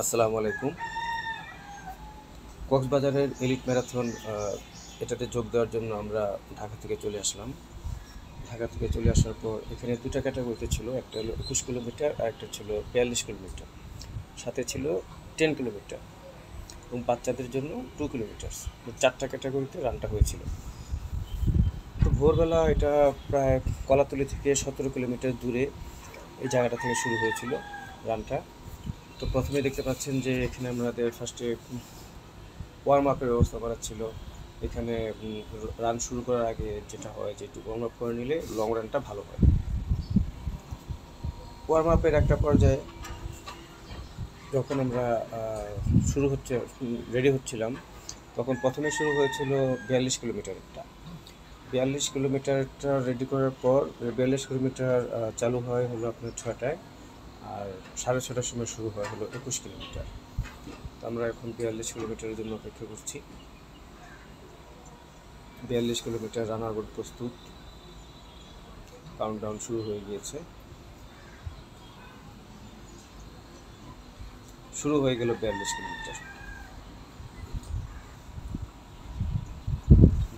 আসসালামু আলাইকুম। কক্সবাজারের এলিট ম্যারাথন এটাতে যোগ দেওয়ার জন্য আমরা ঢাকা থেকে চলে আসলাম। ঢাকা থেকে চলে আসার পর এখানে দুটা ক্যাটাগরিতে ছিল, একটা হলো 21 কিলোমিটার আর একটা ছিল 42 কিলোমিটার, সাথে ছিল 10 কিলোমিটার এবং বাচ্চাদের জন্য 2 কিলোমিটার। চারটা ক্যাটাগরিতে রানটা হয়েছিল। তো ভোরবেলা এটা প্রায় কলাতলি থেকে 17 কিলোমিটার দূরে এই জায়গাটা থেকে শুরু হয়েছিল রানটা। তো প্রথমে দেখতে পাচ্ছেন যে এখানে আমাদের ফার্স্টে ওয়ার্ম আপের ব্যবস্থা করা ছিল। এখানে রান শুরু করার আগে যেটা হয় যে একটু ওয়ার্ম আপ করে নিলে লং রানটা ভালো হয়। ওয়ার্ম আপের একটা পর্যায়ে যখন আমরা রেডি হচ্ছিলাম, তখন প্রথমে শুরু হয়েছিল 42 কিলোমিটারটা। 42 কিলোমিটারটা রেডি করার পর 42 কিলোমিটার চালু হয় হলো আপনার 6টায়, আর 6:30টার সময় শুরু হয় হলো 21 কিলোমিটার। তো আমরা এখন 42 কিলোমিটারের জন্য অপেক্ষা করছি। 42 কিলোমিটার রানার বোর্ড প্রস্তুত, কাউন্টডাউন শুরু হয়ে গিয়েছে। শুরু হয়ে গেল 42 কিলোমিটার।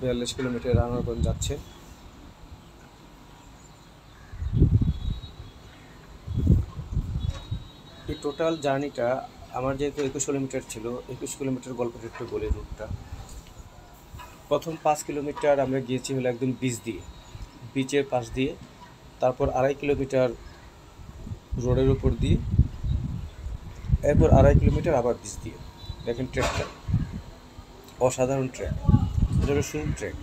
42 কিলোমিটার রানারগঞ্জ যাচ্ছে। এই টোটাল জার্নিটা আমার যেহেতু 21 কিলোমিটার ছিল, 21 কিলোমিটার গল্পটা একটু বলে রুটটা। প্রথম 5 কিলোমিটার আমরা গিয়েছি হলো একদম বিচের পাশ দিয়ে, তারপর 2.5 কিলোমিটার রোডের উপর দিয়ে, এরপর 2.5 কিলোমিটার আবার বিচ দিয়ে। দেখেন ট্রেকটা অসাধারণ ট্রেক, এটা হলো শুরুর ট্রেক।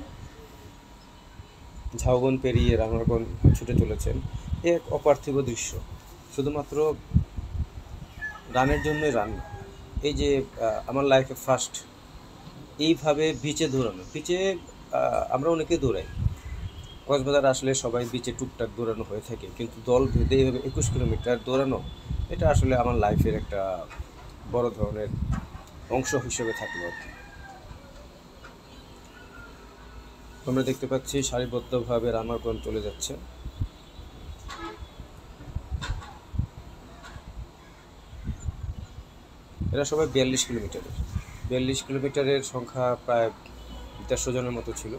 ঝাউবন পেরিয়ে রানারগঞ্জ ছুটে চলেছেন, এক অপার্থিব দৃশ্য। শুধুমাত্র রানের জন্যই রান না, এই যে আমার লাইফে ফার্স্ট এইভাবে বিচে দৌড়ানো। বিচে আমরা অনেকে দৌড়াই, কক্সবাজার আসলে সবাই বিচে টুকটাক দৌড়ানো হয়ে থাকে, কিন্তু দল ভেদে এইভাবে 21 কিলোমিটার দৌড়ানো, এটা আসলে আমার লাইফের একটা বড় ধরনের অংশ হিসেবে থাকলো আর কি। আমরা দেখতে পাচ্ছি সারিবদ্ধভাবে রানারগঞ্জ চলে যাচ্ছে। এরা সবাই 42 কিলোমিটারের। 42 কিলোমিটারের সংখ্যা প্রায় 150 জনের মতো ছিল।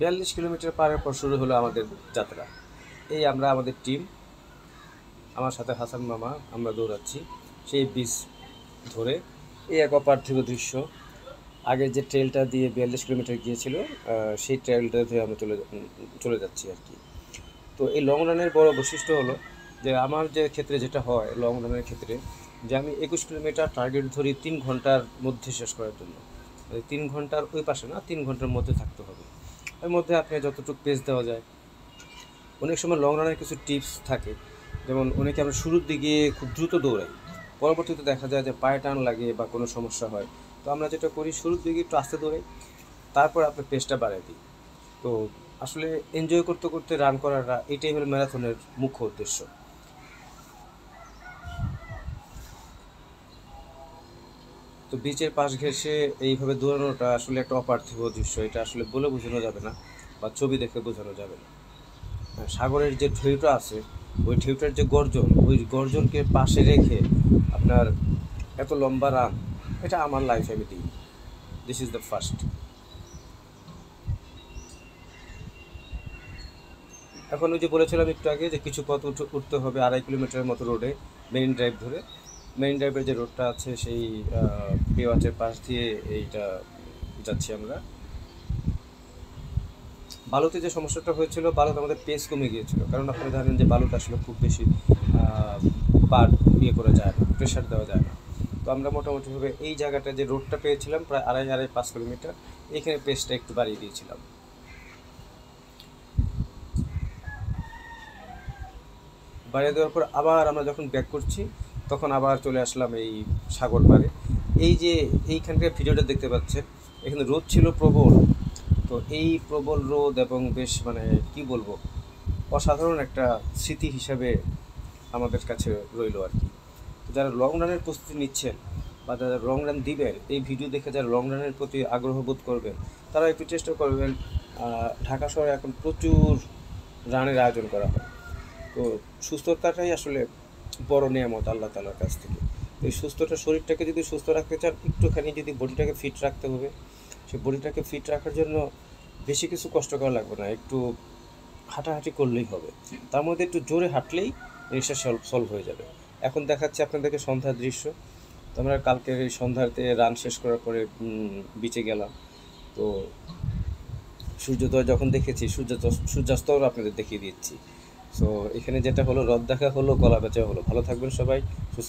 বিয়াল্লিশ কিলোমিটার পারের পর শুরু হলো আমাদের যাত্রা। এই আমরা আমাদের টিম, আমার সাথে হাসান মামা, আমরা দৌড়াচ্ছি সেই বিচ ধরে। এই এক অপার্থিব দৃশ্য। আগে যে ট্রেলটা দিয়ে 42 কিলোমিটার গিয়েছিল, সেই ট্রেলটা ধরে আমরা চলে যাচ্ছি আর কি। তো এই লং রানের বড় বৈশিষ্ট্য হলো যে আমার যে ক্ষেত্রে যেটা হয় লং রানের ক্ষেত্রে, যে আমি 21 কিলোমিটার টার্গেট ধরি 3 ঘন্টার মধ্যে শেষ করার জন্য। 3 ঘন্টার ওই পাশে না, 3 ঘন্টার মধ্যে থাকতে হবে। এর মধ্যে আপনি যতটুকু পেস দেওয়া যায়। অনেক সময় লং রানের কিছু টিপস থাকে, যেমন অনেকে আমরা শুরুর দিকে খুব দ্রুত দৌড়াই, পরবর্তীতে দেখা যায় যে পায়ে টান লাগে বা কোনো সমস্যা হয়। তো আমরা যেটা করি, শুরুর দিকে একটু আস্তে দৌড়াই, তারপর আপনার পেসটা বাড়াই দিই। তো আসলে এনজয় করতে করতে রান করাটা, এটাই হলো ম্যারাথনের মুখ্য উদ্দেশ্য। তো বিচের পাশ ঘেঁষে এইভাবে দৌড়ানোটা আসলে একটা অপার্থিব দৃশ্য। এটা আসলে বলে বোঝানো যাবে না বা ছবি দেখে বোঝানো যাবে না। সাগরের যে ঢেউটা আছে, ওই ঢেউটার যে গর্জন, ওই গর্জনকে পাশে রেখে আপনার এত লম্বা রান, এটা আমার লাইফে আমি দিই। This is the first. এখন ওই যে বলেছিলাম একটু আগে যে কিছু পথ উঠতে হবে 2.5 কিলোমিটারের মতো রোডে, মেরিন ড্রাইভ ধরে। মেরিন ড্রাইভের যে রোডটা আছে সেই বেওয়াচের পাশ দিয়ে এইটা যাচ্ছি আমরা। বালুতে যে সমস্যাটা হয়েছিল, বালুতে আমাদের পেস কমে গিয়েছিল, কারণ আপনারা জানেন যে বালুতে আসলে খুব বেশি বার ইয়ে করে যায় না, প্রেশার দেওয়া যায় না। তো আমরা মোটামুটিভাবে এই জায়গাটা যে রোডটা পেয়েছিলাম প্রায় 2.5 কিলোমিটার, এখানে পেসটা একটু বাড়িয়ে দিয়েছিলাম। বাড়িয়ে দেওয়ার পর আবার আমরা যখন ব্যাক করছি, তখন আবার চলে আসলাম এই সাগর পাড়ে। এই যে এইখানকার ভিডিওটা দেখতে পাচ্ছেন, এখানে রোদ ছিল প্রবল। তো এই প্রবল রোদ এবং বেশ মানে কি বলবো, অসাধারণ একটা স্মৃতি হিসাবে আমাদের কাছে রইলো আর কি। তো যারা লং রানের প্রস্তুতি নিচ্ছেন বা যারা লং রান দিবেন, এই ভিডিও দেখে যারা লং রানের প্রতি আগ্রহ বোধ করবেন, তারা একটু চেষ্টা করবেন। ঢাকা শহরে এখন প্রচুর রানের আয়োজন করা হয়। তো সুস্থতাটাই আসলে বড় নিয়ামত আল্লাহ তাআলার কাছ থেকে। তো এই সুস্থটা, শরীরটাকে যদি সুস্থ রাখতে চান, একটুখানি যদি বডিটাকে ফিট রাখতে হবে, সেই বডিটাকে ফিট রাখার জন্য বেশি কিছু কষ্ট করা লাগবে না, একটু হাঁটাহাঁটি করলেই হবে। তার মধ্যে একটু জোরে হাঁটলেই জিনিসটা সলভ হয়ে যাবে। এখন দেখাচ্ছে আপনাদেরকে সন্ধ্যার দৃশ্য। তো আমরা কালকের এই সন্ধ্যাতে রান শেষ করার পরে বিচে গেলাম। তো সূর্যোদয় যখন দেখেছি, সূর্যাস্তও আপনাদের দেখিয়ে দিচ্ছি। সো এখানে যেটা হলো, রদ দেখা হলো, কলা বেচা হলো। ভালো থাকবেন সবাই, সুস্থ